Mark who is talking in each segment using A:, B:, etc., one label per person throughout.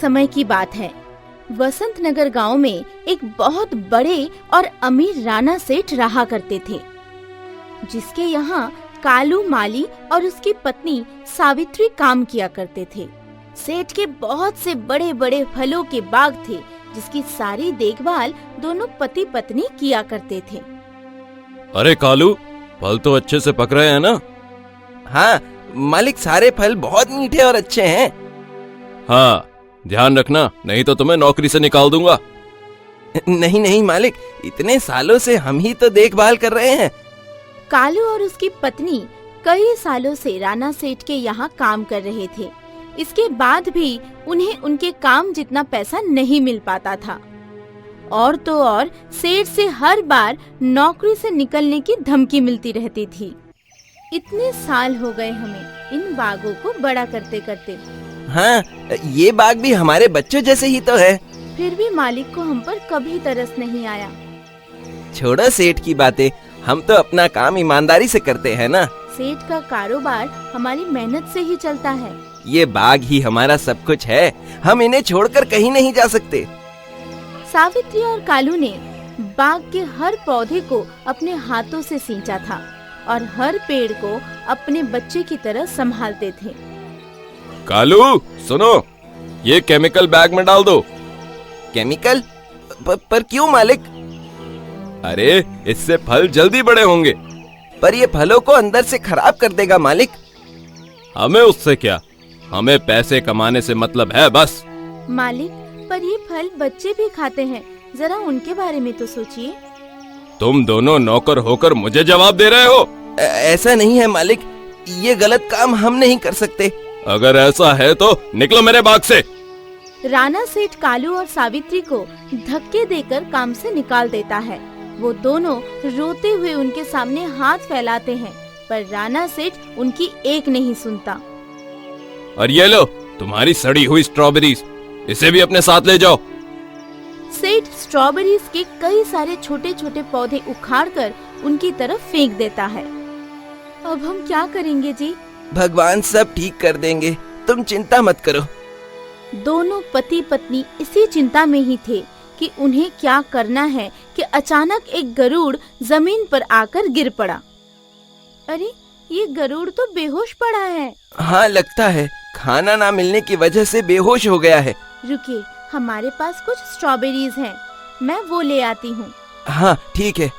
A: समय की बात है। वसंत नगर गांव में एक बहुत बड़े और अमीर राणा सेठ रहा करते थे, जिसके यहाँ कालू माली और उसकी पत्नी सावित्री काम किया करते थे। सेठ के बहुत से बड़े बड़े फलों के बाग थे, जिसकी सारी देखभाल दोनों पति पत्नी किया करते थे।
B: अरे कालू, फल तो अच्छे से पक रहे हैं ना?
C: हाँ मालिक, सारे फल बहुत मीठे और अच्छे हैं।
B: हाँ, ध्यान रखना, नहीं तो तुम्हें नौकरी से निकाल दूंगा।
C: नहीं नहीं मालिक, इतने सालों से हम ही तो देखभाल कर रहे हैं।
A: कालू और उसकी पत्नी कई सालों से राणा सेठ के यहाँ काम कर रहे थे। इसके बाद भी उन्हें उनके काम जितना पैसा नहीं मिल पाता था, और तो और सेठ से हर बार नौकरी से निकलने की धमकी मिलती रहती थी। इतने साल हो गए हमें इन बागों को बड़ा करते करते।
C: हाँ, ये बाग भी हमारे बच्चों जैसे ही तो है।
A: फिर भी मालिक को हम पर कभी तरस नहीं आया।
C: छोड़ो सेठ की बातें, हम तो अपना काम ईमानदारी से करते हैं ना।
A: सेठ का कारोबार हमारी मेहनत से ही चलता है।
C: ये बाग ही हमारा सब कुछ है, हम इन्हें छोड़कर कहीं नहीं जा सकते।
A: सावित्री और कालू ने बाग के हर पौधे को अपने हाथों से सींचा था और हर पेड़ को अपने बच्चे की तरह संभालते थे।
B: कालू सुनो, ये केमिकल बैग में डाल दो।
C: केमिकल? पर क्यों मालिक?
B: अरे, इससे फल जल्दी बड़े होंगे।
C: पर ये फलों को अंदर से खराब कर देगा मालिक।
B: हमें उससे क्या, हमें पैसे कमाने से मतलब है बस।
A: मालिक, पर ये फल बच्चे भी खाते हैं, जरा उनके बारे में तो सोचिए।
B: तुम दोनों नौकर होकर मुझे जवाब दे रहे हो?
C: ऐसा नहीं है मालिक, ये गलत काम हम नहीं कर सकते।
B: अगर ऐसा है तो निकलो मेरे बाग से।
A: राणा सेठ कालू और सावित्री को धक्के देकर काम से निकाल देता है। वो दोनों रोते हुए उनके सामने हाथ फैलाते हैं, पर राणा सेठ उनकी एक नहीं सुनता।
B: और ये लो तुम्हारी सड़ी हुई स्ट्रॉबेरीज, इसे भी अपने साथ ले जाओ।
A: सेठ स्ट्रॉबेरीज के कई सारे छोटे छोटे पौधे उखाड़कर उनकी तरफ फेंक देता है। अब हम क्या करेंगे जी?
C: भगवान सब ठीक कर देंगे, तुम चिंता मत करो।
A: दोनों पति पत्नी इसी चिंता में ही थे कि उन्हें क्या करना है कि अचानक एक गरुड़ जमीन पर आकर गिर पड़ा। अरे, ये गरुड़ तो बेहोश पड़ा है।
C: हाँ, लगता है खाना ना मिलने की वजह से बेहोश हो गया है।
A: रुकिए, हमारे पास कुछ स्ट्रॉबेरीज हैं, मैं वो ले आती हूँ।
C: हाँ ठीक है।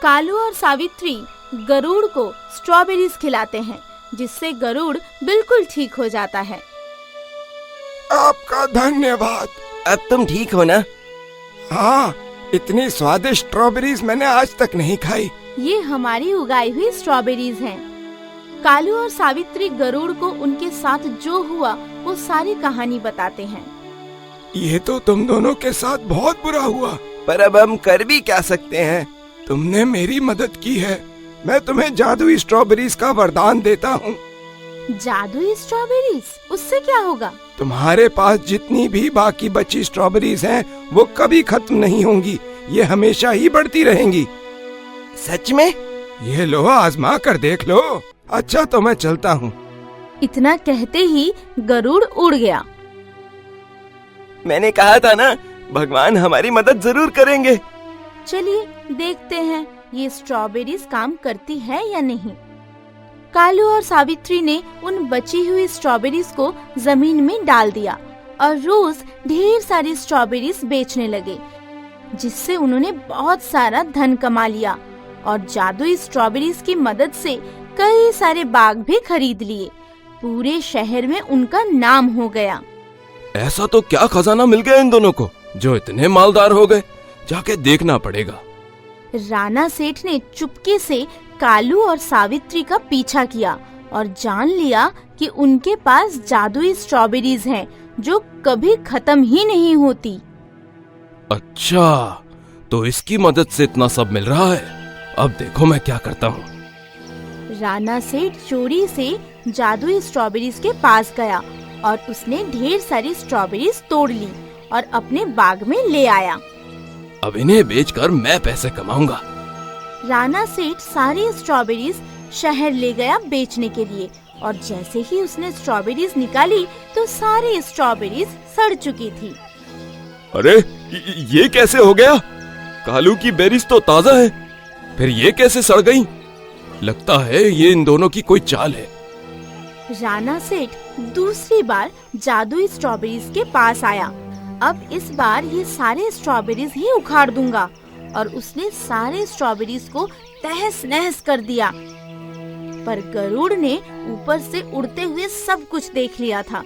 A: कालू और सावित्री गरुड़ को स्ट्रॉबेरीज खिलाते हैं, जिससे गरुड़ बिल्कुल ठीक हो जाता है।
D: आपका धन्यवाद।
C: अब तुम ठीक हो ना?
D: हाँ, इतनी स्वादिष्ट स्ट्रॉबेरीज मैंने आज तक नहीं खाई।
A: ये हमारी उगाई हुई स्ट्रॉबेरीज हैं। कालू और सावित्री गरुड़ को उनके साथ जो हुआ वो सारी कहानी बताते हैं।
D: ये तो तुम दोनों के साथ बहुत बुरा हुआ,
C: पर अब हम कर भी क्या सकते हैं?
D: तुमने मेरी मदद की है, मैं तुम्हें जादुई स्ट्रॉबेरीज का वरदान देता हूँ।
A: जादुई स्ट्रॉबेरीज? उससे क्या होगा?
D: तुम्हारे पास जितनी भी बाकी बची स्ट्रॉबेरीज हैं, वो कभी खत्म नहीं होंगी, ये हमेशा ही बढ़ती रहेंगी।
C: सच में?
D: ये लो, आजमा कर देख लो। अच्छा तो मैं चलता हूँ।
A: इतना कहते ही गरुड़ उड़ गया।
C: मैंने कहा था ना, भगवान हमारी मदद जरूर करेंगे।
A: चलिए देखते हैं ये स्ट्रॉबेरीज काम करती है या नहीं। कालू और सावित्री ने उन बची हुई स्ट्रॉबेरीज को जमीन में डाल दिया और रोज ढेर सारी स्ट्रॉबेरीज बेचने लगे, जिससे उन्होंने बहुत सारा धन कमा लिया और जादुई स्ट्रॉबेरीज की मदद से कई सारे बाग भी खरीद लिए। पूरे शहर में उनका नाम हो गया।
B: ऐसा तो क्या खजाना मिल गया इन दोनों को, जो इतने मालदार हो गए? जाके देखना पड़ेगा।
A: राणा सेठ ने चुपके से कालू और सावित्री का पीछा किया और जान लिया कि उनके पास जादुई स्ट्रॉबेरीज हैं, जो कभी खत्म ही नहीं होती।
B: अच्छा, तो इसकी मदद से इतना सब मिल रहा है। अब देखो मैं क्या करता हूँ।
A: राणा सेठ चोरी से जादुई स्ट्रॉबेरीज के पास गया और उसने ढेर सारी स्ट्रॉबेरीज तोड़ ली और अपने बाग में ले आया।
B: अब इन्हें बेचकर मैं पैसे कमाऊंगा।
A: राणा सेठ सारी स्ट्रॉबेरीज शहर ले गया बेचने के लिए और जैसे ही उसने स्ट्रॉबेरीज निकाली तो सारी स्ट्रॉबेरीज सड़ चुकी थी।
B: अरे ये कैसे हो गया? कालू की बेरीज तो ताजा है, फिर ये कैसे सड़ गईं? लगता है ये इन दोनों की कोई चाल है।
A: राणा सेठ दूसरी बार जादुई स्ट्रॉबेरीज के पास आया। अब इस बार ये सारे स्ट्रॉबेरीज ही उखाड़ दूंगा, और उसने सारे स्ट्रॉबेरीज को तहस नहस कर दिया। पर गरुड़ ने ऊपर से उड़ते हुए सब कुछ देख लिया था।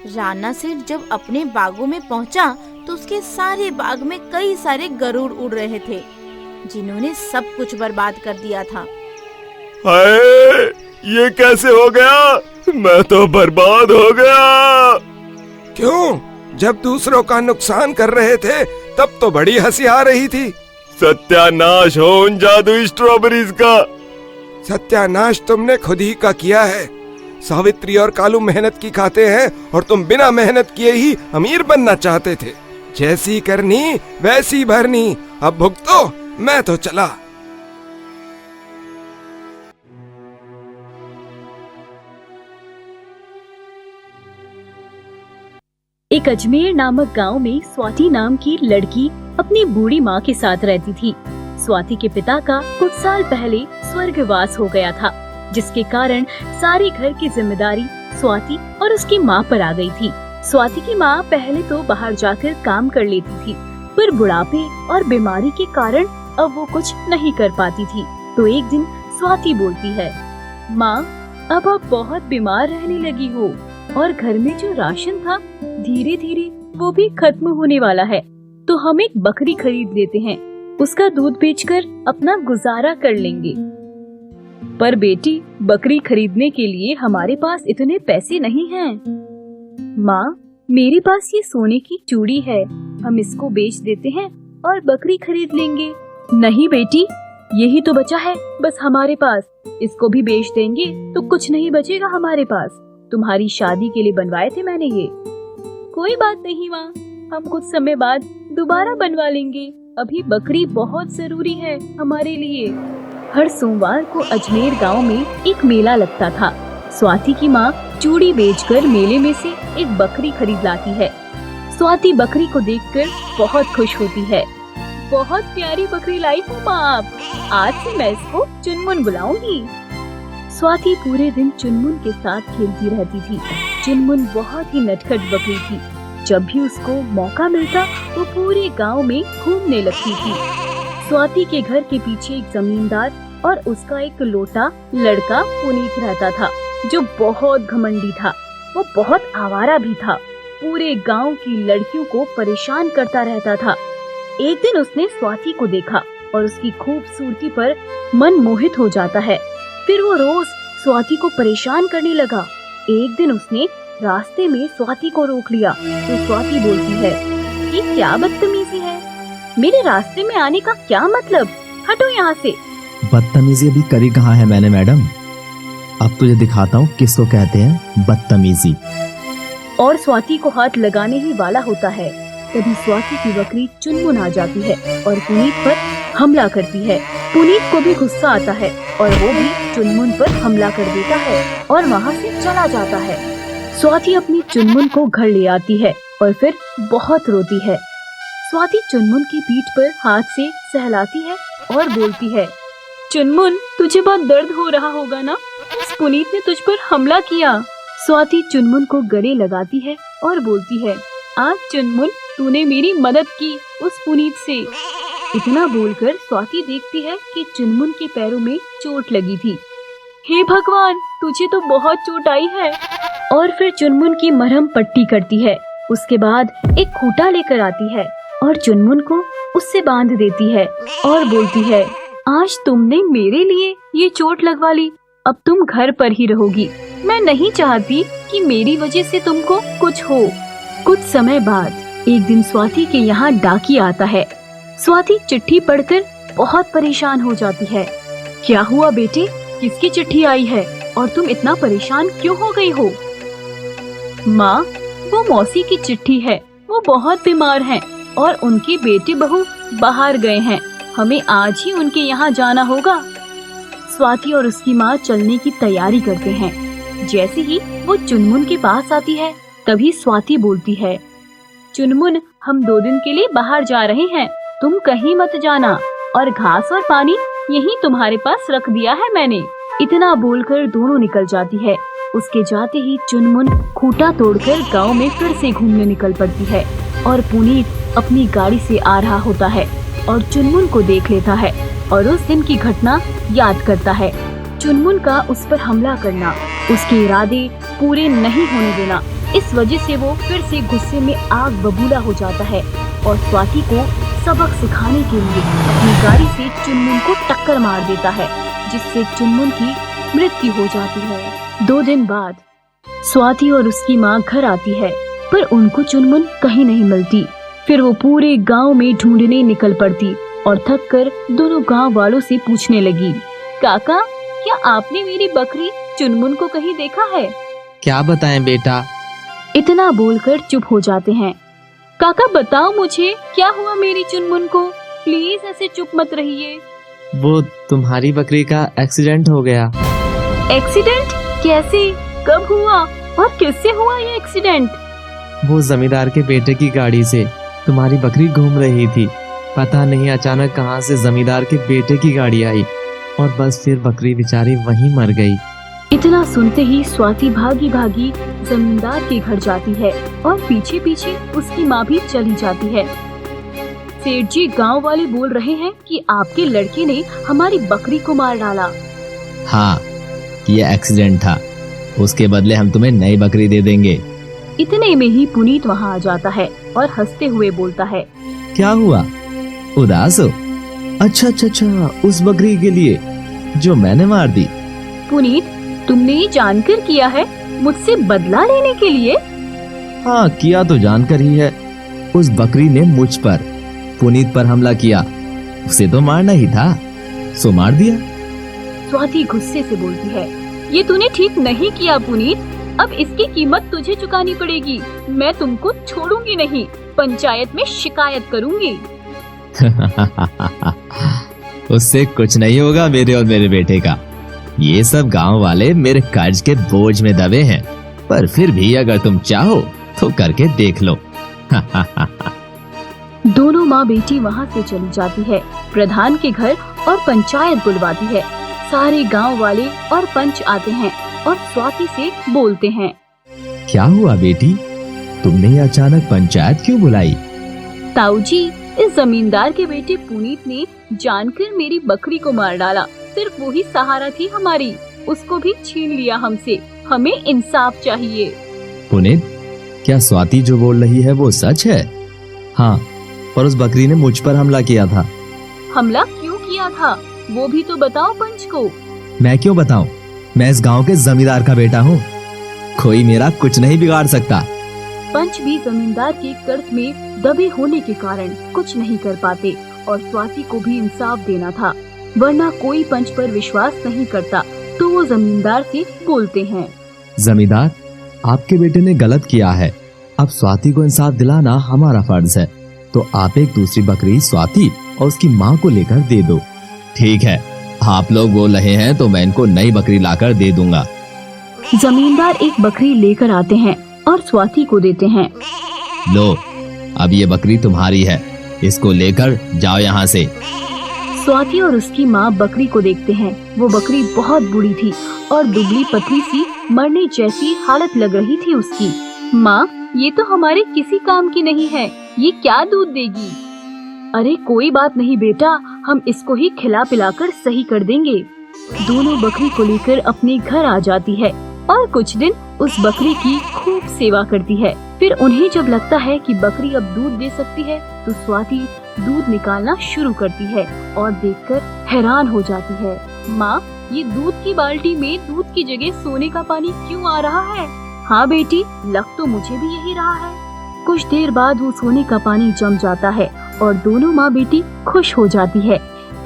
A: राणा सेठ जब अपने बागों में पहुंचा तो उसके सारे बाग में कई सारे गरुड़ उड़ रहे थे, जिन्होंने सब कुछ बर्बाद कर दिया था।
B: हाय, ये कैसे हो गया? मैं तो बर्बाद हो गया।
D: क्यों? जब दूसरों का नुकसान कर रहे थे तब तो बड़ी हंसी आ रही थी।
B: सत्यानाश हो उन जादुई स्ट्रॉबेरीज का।
D: सत्यानाश तुमने खुद ही का किया है। सावित्री और कालू मेहनत की खाते हैं और तुम बिना मेहनत किए ही अमीर बनना चाहते थे। जैसी करनी वैसी भरनी। अब भुगतो, मैं तो चला।
E: एक अजमेर नामक गांव में स्वाति नाम की लड़की अपनी बूढ़ी माँ के साथ रहती थी। स्वाति के पिता का कुछ साल पहले स्वर्गवास हो गया था, जिसके कारण सारी घर की जिम्मेदारी स्वाति और उसकी माँ पर आ गई थी। स्वाति की माँ पहले तो बाहर जाकर काम कर लेती थी, पर बुढ़ापे और बीमारी के कारण अब वो कुछ नहीं कर पाती थी। तो एक दिन स्वाति बोलती है, माँ, अब आप बहुत बीमार रहने लगी हो और घर में जो राशन था धीरे धीरे वो भी खत्म होने वाला है, तो हम एक बकरी खरीद लेते हैं, उसका दूध बेचकर अपना गुजारा कर लेंगे। पर बेटी, बकरी खरीदने के लिए हमारे पास इतने पैसे नहीं हैं। माँ, मेरे पास ये सोने की चूड़ी है, हम इसको बेच देते हैं और बकरी खरीद लेंगे। नहीं बेटी, यही तो बचा है बस हमारे पास, इसको भी बेच देंगे तो कुछ नहीं बचेगा हमारे पास। तुम्हारी शादी के लिए बनवाए थे मैंने ये। कोई बात नहीं माँ, हम कुछ समय बाद दोबारा बनवा लेंगे, अभी बकरी बहुत जरूरी है हमारे लिए। हर सोमवार को अजमेर गांव में एक मेला लगता था। स्वाति की माँ चूड़ी बेचकर मेले में से एक बकरी खरीद लाती है। स्वाति बकरी को देखकर बहुत खुश होती है। बहुत प्यारी बकरी लाई हो माँ आप, आज से मैं इसको चुनमुन बुलाऊंगी। स्वाति पूरे दिन चुनमुन के साथ खेलती रहती थी। चुनमुन बहुत ही नटखट बकरी थी। जब भी उसको मौका मिलता वो पूरे गांव में घूमने लगती थी। स्वाति के घर के पीछे एक जमींदार और उसका एक लोटा लड़का पुनीत रहता था, जो बहुत घमंडी था। वो बहुत आवारा भी था, पूरे गांव की लड़कियों को परेशान करता रहता था। एक दिन उसने स्वाति को देखा और उसकी खूबसूरती पर मन मोहित हो जाता है। फिर वो रोज स्वाति को परेशान करने लगा। एक दिन उसने रास्ते में स्वाति को रोक लिया तो स्वाति बोलती है, ये क्या बदतमीजी है, मेरे रास्ते में आने का क्या मतलब, हटो यहाँ से।
F: बदतमीजी अभी करी कहाँ है मैंने मैडम, अब तुझे दिखाता हूँ किसको कहते हैं बदतमीजी।
E: और स्वाति को हाथ लगाने ही वाला होता है, तभी स्वाति की बकरी चुनमुन आ जाती है और पुनीत पर हमला करती है। पुनीत को भी गुस्सा आता है और वो भी चुनमुन पर हमला कर देता है और वहाँ से चला जाता है। स्वाति अपनी चुनमुन को घर ले आती है और फिर बहुत रोती है। स्वाति चुनमुन की पीठ पर हाथ से सहलाती है और बोलती है, चुनमुन, तुझे बहुत दर्द हो रहा होगा ना, उस पुनीत ने तुझ पर हमला किया। स्वाति चुनमुन को गले लगाती है और बोलती है, आज चुनमुन, तूने मेरी मदद की उस पुनीत से। इतना बोलकर स्वाति देखती है कि चुनमुन के पैरों में चोट लगी थी। हे भगवान, तुझे तो बहुत चोट आई है। और फिर चुनमुन की मरहम पट्टी करती है। उसके बाद एक खूंटा लेकर आती है और चुनमुन को उससे बांध देती है और बोलती है, आज तुमने मेरे लिए ये चोट लगवा ली, अब तुम घर पर ही रहोगी। मैं नहीं चाहती कि मेरी वजह से तुमको कुछ हो। कुछ समय बाद एक दिन स्वाति के यहाँ डाकिया आता है। स्वाति चिट्ठी पढ़कर बहुत परेशान हो जाती है। क्या हुआ बेटे, किसकी चिट्ठी आई है और तुम इतना परेशान क्यों हो गई हो? माँ, वो मौसी की चिट्ठी है, वो बहुत बीमार हैं और उनके बेटे बहू बाहर गए हैं, हमें आज ही उनके यहाँ जाना होगा। स्वाति और उसकी माँ चलने की तैयारी करते हैं। जैसे ही वो चुनमुन के पास आती है, तभी स्वाति बोलती है, चुनमुन, हम 2 दिन के लिए बाहर जा रहे हैं, तुम कहीं मत जाना, और घास और पानी यहीं तुम्हारे पास रख दिया है मैंने। इतना बोलकर दोनों निकल जाती है। उसके जाते ही चुनमुन खूंटा तोड़कर गांव में फिर से घूमने निकल पड़ती है, और पुनीत अपनी गाड़ी से आ रहा होता है और चुनमुन को देख लेता है और उस दिन की घटना याद करता है। चुनमुन का उस पर हमला करना, उसके इरादे पूरे नहीं होने देना, इस वजह से वो फिर से गुस्से में आग बबूला हो जाता है और स्वाति को सबक सिखाने के लिए अपनी गाड़ी से चुनमुन को टक्कर मार देता है, जिससे चुनमुन की मृत्यु हो जाती है। 2 दिन बाद स्वाति और उसकी माँ घर आती है, पर उनको चुनमुन कहीं नहीं मिलती। फिर वो पूरे गांव में ढूंढने निकल पड़ती और थक कर दोनों गांव वालों से पूछने लगी, काका, क्या आपने मेरी बकरी चुनमुन को कहीं देखा है?
F: क्या बताएं बेटा?
E: इतना बोलकर चुप हो जाते हैं। काका, बताओ मुझे, क्या हुआ मेरी चुनमुन को? प्लीज ऐसे चुप मत रहिए।
F: वो तुम्हारी बकरी का एक्सीडेंट हो गया।
E: एक्सीडेंट? कैसे, कब हुआ और किससे हुआ ये एक्सीडेंट?
F: वो जमींदार के बेटे की गाड़ी से तुम्हारी बकरी घूम रही थी, पता नहीं अचानक कहां से जमींदार के बेटे की गाड़ी आई और बस फिर बकरी बेचारी वहीं मर गई।
E: इतना सुनते ही स्वाति भागी भागी जमींदार के घर जाती है और पीछे पीछे उसकी माँ भी चली जाती है। सेठ जी, गांव वाले बोल रहे हैं कि आपके लड़के ने हमारी बकरी को मार डाला।
F: हाँ, ये एक्सीडेंट था, उसके बदले हम तुम्हें नई बकरी दे देंगे।
E: इतने में ही पुनीत वहाँ आ जाता है और हंसते हुए बोलता है,
F: क्या हुआ, उदास हो? अच्छा अच्छा अच्छा, उस बकरी के लिए जो मैंने मार दी।
E: पुनीत, तुमने ये जानकर किया है, मुझसे बदला लेने के लिए?
F: हाँ, किया तो जानकर ही है। उस बकरी ने मुझ पर, पुनीत पर हमला किया, उसे तो मारना ही था, सो मार दिया।
E: स्वाति गुस्से से बोलती है, ये तूने ठीक नहीं किया पुनीत, अब इसकी कीमत तुझे चुकानी पड़ेगी। मैं तुमको छोड़ूंगी नहीं, पंचायत में शिकायत करूंगी।
F: उससे कुछ नहीं होगा मेरे और मेरे बेटे का। ये सब गांव वाले मेरे कर्ज के बोझ में दबे हैं, पर फिर भी अगर तुम चाहो तो करके देख लो।
E: दोनों माँ बेटी वहाँ से चली जाती है, प्रधान के घर, और पंचायत बुलवाती है। सारे गांव वाले और पंच आते हैं और स्वाति से बोलते हैं,
F: क्या हुआ बेटी, तुमने ये अचानक पंचायत क्यों बुलाई?
E: ताऊ जी, इस जमींदार के बेटे पुनीत ने जानकर मेरी बकरी को मार डाला। सिर्फ वही सहारा थी हमारी, उसको भी छीन लिया हमसे। हमें इंसाफ चाहिए।
F: पुनीत, क्या स्वाति जो बोल रही है वो सच है? हाँ, और उस बकरी ने मुझ पर हमला किया था।
E: हमला क्यों किया था, वो भी तो बताओ पंच को।
F: मैं क्यों बताऊं? मैं इस गांव के जमींदार का बेटा हूँ, कोई मेरा कुछ नहीं बिगाड़ सकता।
E: पंच भी जमींदार के कर्ज में दबे होने के कारण कुछ नहीं कर पाते और स्वाति को भी इंसाफ देना था, वरना कोई पंच पर विश्वास नहीं करता। तो वो जमींदार से बोलते हैं,
F: जमींदार, आपके बेटे ने गलत किया है, अब स्वाति को इंसाफ दिलाना हमारा फर्ज है, तो आप एक दूसरी बकरी स्वाति और उसकी माँ को लेकर दे दो। ठीक है, आप लोग बोल रहे हैं तो मैं इनको नई बकरी लाकर दे दूंगा।
E: जमींदार एक बकरी लेकर आते हैं और स्वाति को देते हैं।
F: लो, अब ये बकरी तुम्हारी है, इसको लेकर जाओ यहाँ से।
E: स्वाति और उसकी माँ बकरी को देखते हैं। वो बकरी बहुत बूढ़ी थी और दुबली पतली सी मरने जैसी हालत लग रही थी उसकी। माँ, ये तो हमारे किसी काम की नहीं है, ये क्या दूध देगी? अरे कोई बात नहीं बेटा, हम इसको ही खिला पिलाकर सही कर देंगे। दोनों बकरी को लेकर अपने घर आ जाती है और कुछ दिन उस बकरी की खूब सेवा करती है। फिर उन्हें जब लगता है कि बकरी अब दूध दे सकती है, तो स्वाति दूध निकालना शुरू करती है और देखकर हैरान हो जाती है। माँ, ये दूध की बाल्टी में दूध की जगह सोने का पानी क्यों आ रहा है? हाँ बेटी, लग तो मुझे भी यही रहा है। कुछ देर बाद वो सोने का पानी जम जाता है और दोनों माँ बेटी खुश हो जाती है।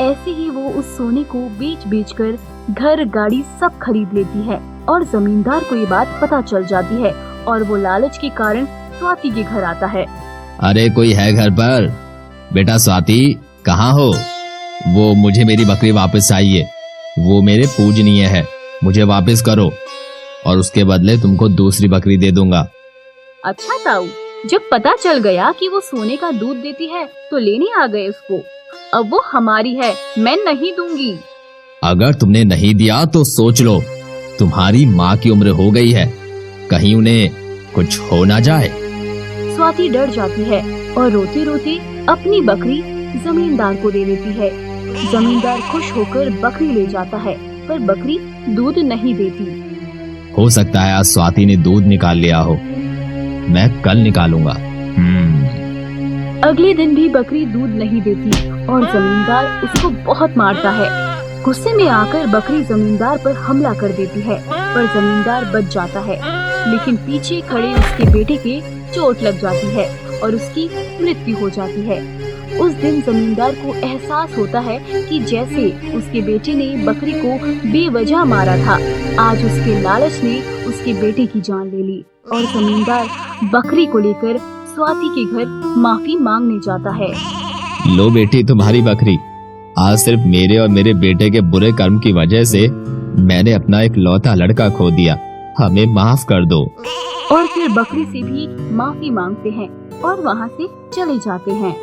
E: ऐसे ही वो उस सोने को बेच कर घर गाड़ी सब खरीद लेती है और जमींदार को ये बात पता चल जाती है और वो लालच के कारण स्वाति के घर आता है।
F: अरे कोई है घर पर? बेटा स्वाति, कहाँ हो? वो मुझे मेरी बकरी वापस चाहिए, वो मेरे पूजनीय है, मुझे वापस करो। और उसके बदले तुमको दूसरी बकरी दे दूंगा।
E: अच्छा ताऊ, जब पता चल गया कि वो सोने का दूध देती है तो लेने आ गए उसको। अब वो हमारी है, मैं नहीं दूंगी।
F: अगर तुमने नहीं दिया तो सोच लो, तुम्हारी माँ की उम्र हो गई है, कहीं उन्हें कुछ हो ना जाए।
E: स्वाति डर जाती है और रोते रोते अपनी बकरी जमींदार को दे देती है। जमींदार खुश होकर बकरी ले जाता है, पर बकरी दूध नहीं देती।
F: हो सकता है आज स्वाति ने दूध निकाल लिया हो, मैं कल निकालूंगा।
E: अगले दिन भी बकरी दूध नहीं देती और जमींदार उसको बहुत मारता है। गुस्से में आकर बकरी जमींदार पर हमला कर देती है, पर जमींदार बच जाता है, लेकिन पीछे खड़े उसके बेटे के चोट लग जाती है और उसकी मृत्यु हो जाती है। उस दिन जमींदार को एहसास होता है कि जैसे उसके बेटे ने बकरी को बेवजह मारा था, आज उसके लालच ने उसके बेटे की जान ले ली और जमींदार बकरी को लेकर स्वाति के घर माफी मांगने जाता है।
F: लो बेटी तुम्हारी बकरी, आज सिर्फ मेरे और मेरे बेटे के बुरे कर्म की वजह से मैंने अपना एक लौता लड़का खो दिया, हमें माफ कर दो।
E: और फिर बकरी से भी माफी मांगते हैं और वहाँ से चले जाते हैं।